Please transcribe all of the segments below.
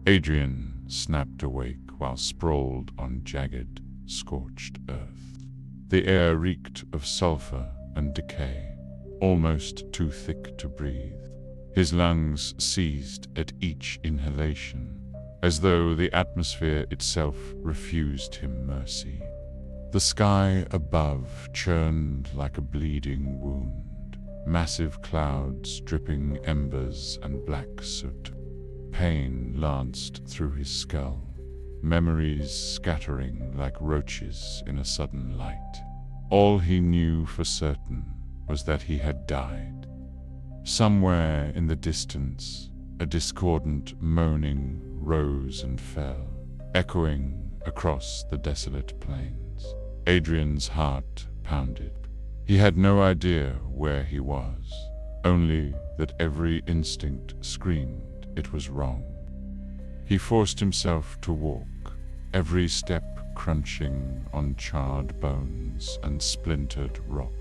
Adrian snapped awake while sprawled on jagged, scorched earth. The air reeked of sulfur and decay, almost too thick to breathe. His lungs seized at each inhalation, as though the atmosphere itself refused him mercy. The sky above churned like a bleeding wound, massive clouds dripping embers and black soot. Pain lanced through his skull, memories scattering like roaches in a sudden light. All he knew for certain was that he had died. Somewhere in the distance, a discordant moaning rose and fell, echoing across the desolate plains. Adrian's heart pounded. He had no idea where he was, only that every instinct screamed it was wrong. He forced himself to walk, every step crunching on charred bones and splintered rock.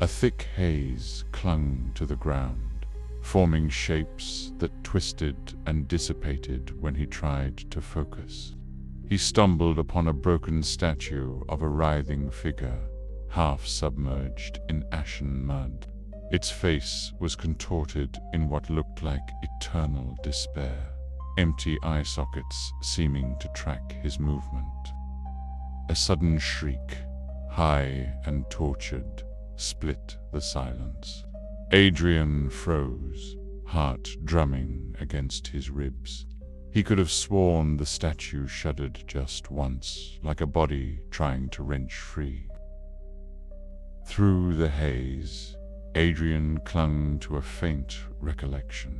A thick haze clung to the ground, forming shapes that twisted and dissipated when he tried to focus. He stumbled upon a broken statue of a writhing figure, half submerged in ashen mud. Its face was contorted in what looked like eternal despair, empty eye sockets seeming to track his movement. A sudden shriek, high and tortured, split the silence. Adrian froze, heart drumming against his ribs. He could have sworn the statue shuddered just once, like a body trying to wrench free. Through the haze, Adrian clung to a faint recollection.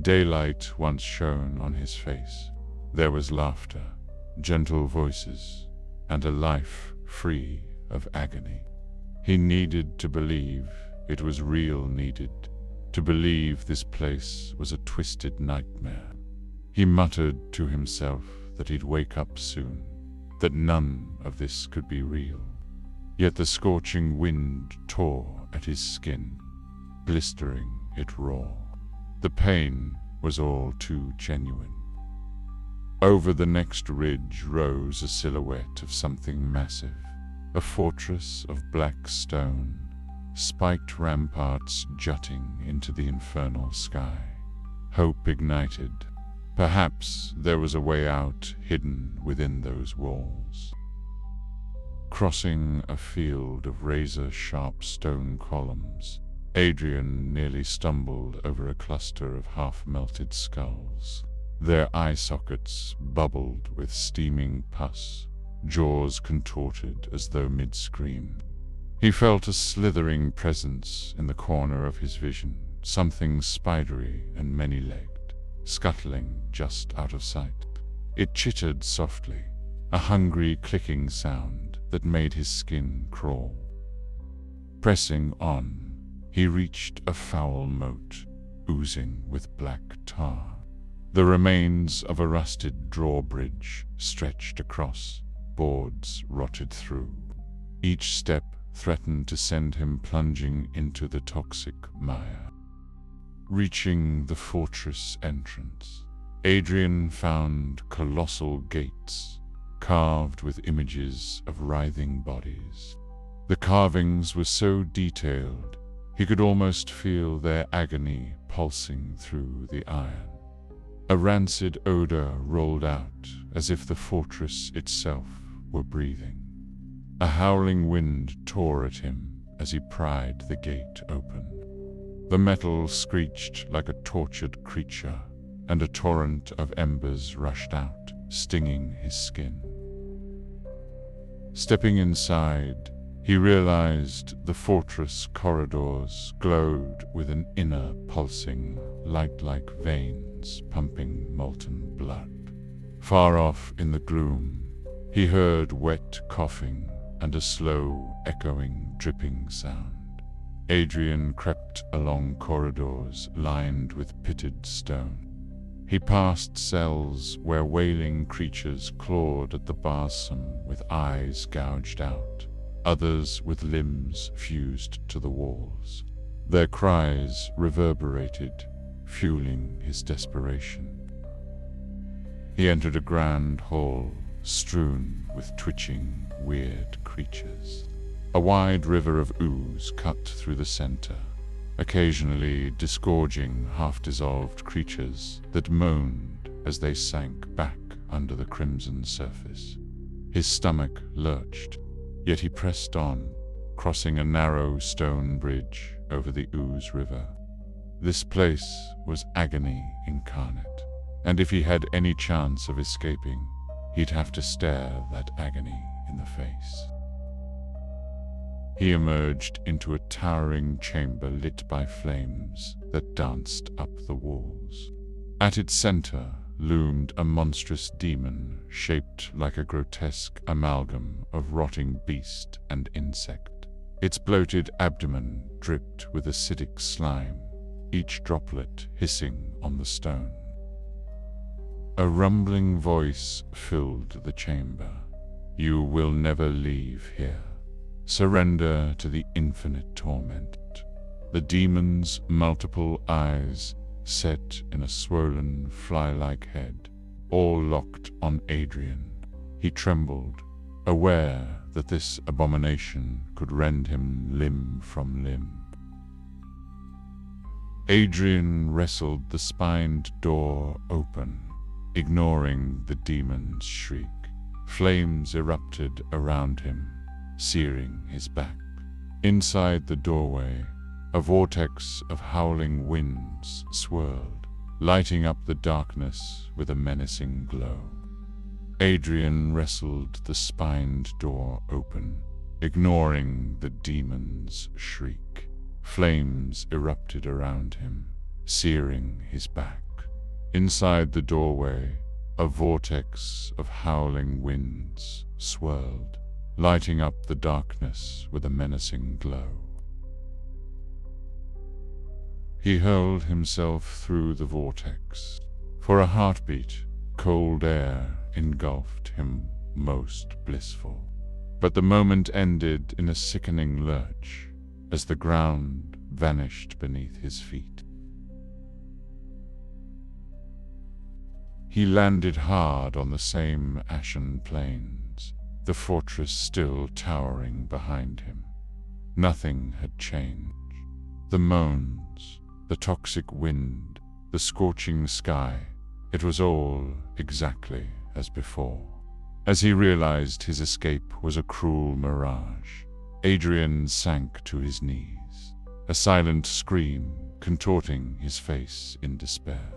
Daylight once shone on his face. There was laughter, gentle voices, and a life free of agony. He needed to believe it was real, needed to believe this place was a twisted nightmare. He muttered to himself that he'd wake up soon, that none of this could be real. Yet the scorching wind tore at his skin, blistering it raw. The pain was all too genuine. Over the next ridge rose a silhouette of something massive, a fortress of black stone, spiked ramparts jutting into the infernal sky. Hope ignited. Perhaps there was a way out hidden within those walls. Crossing a field of razor-sharp stone columns, Adrian nearly stumbled over a cluster of half-melted skulls. Their eye sockets bubbled with steaming pus, jaws contorted as though mid-scream. He felt a slithering presence in the corner of his vision, something spidery and many-legged, scuttling just out of sight. It chittered softly, a hungry clicking sound that made his skin crawl. Pressing on, he reached a foul moat, oozing with black tar. The remains of a rusted drawbridge stretched across, boards rotted through. Each step threatened to send him plunging into the toxic mire. Reaching the fortress entrance, Adrian found colossal gates, carved with images of writhing bodies. The carvings were so detailed, he could almost feel their agony pulsing through the iron. A rancid odor rolled out, as if the fortress itself were breathing. A howling wind tore at him as he pried the gate open. The metal screeched like a tortured creature, and a torrent of embers rushed out, stinging his skin. Stepping inside, he realized the fortress corridors glowed with an inner pulsing, light-like veins pumping molten blood. Far off in the gloom, he heard wet coughing and a slow, echoing, dripping sound. Adrian crept along corridors lined with pitted stone. He passed cells where wailing creatures clawed at the balsam with eyes gouged out, others with limbs fused to the walls. Their cries reverberated, fueling his desperation. He entered a grand hall, strewn with twitching, weird creatures. A wide river of ooze cut through the center, occasionally disgorging half-dissolved creatures that moaned as they sank back under the crimson surface. His stomach lurched, yet he pressed on, crossing a narrow stone bridge over the ooze river. This place was agony incarnate, and if he had any chance of escaping, he'd have to stare that agony in the face. He emerged into a towering chamber lit by flames that danced up the walls. At its center loomed a monstrous demon shaped like a grotesque amalgam of rotting beast and insect. Its bloated abdomen dripped with acidic slime, each droplet hissing on the stone. A rumbling voice filled the chamber. "You will never leave here. Surrender to the infinite torment." The demon's multiple eyes set in a swollen, fly-like head, all locked on Adrian. He trembled, aware that this abomination could rend him limb from limb. Adrian wrestled the spined door open, ignoring the demon's shriek. Flames erupted around him, searing his back. Inside the doorway, a vortex of howling winds swirled, lighting up the darkness with a menacing glow. Adrian wrestled the spined door open, ignoring the demon's shriek. Flames erupted around him, searing his back. Inside the doorway, a vortex of howling winds swirled, lighting up the darkness with a menacing glow. He hurled himself through the vortex. For a heartbeat, cold air engulfed him, most blissful. But the moment ended in a sickening lurch as the ground vanished beneath his feet. He landed hard on the same ashen plains, the fortress still towering behind him. Nothing had changed. The moans, the toxic wind, the scorching sky, it was all exactly as before. As he realized his escape was a cruel mirage, Adrian sank to his knees, a silent scream contorting his face in despair.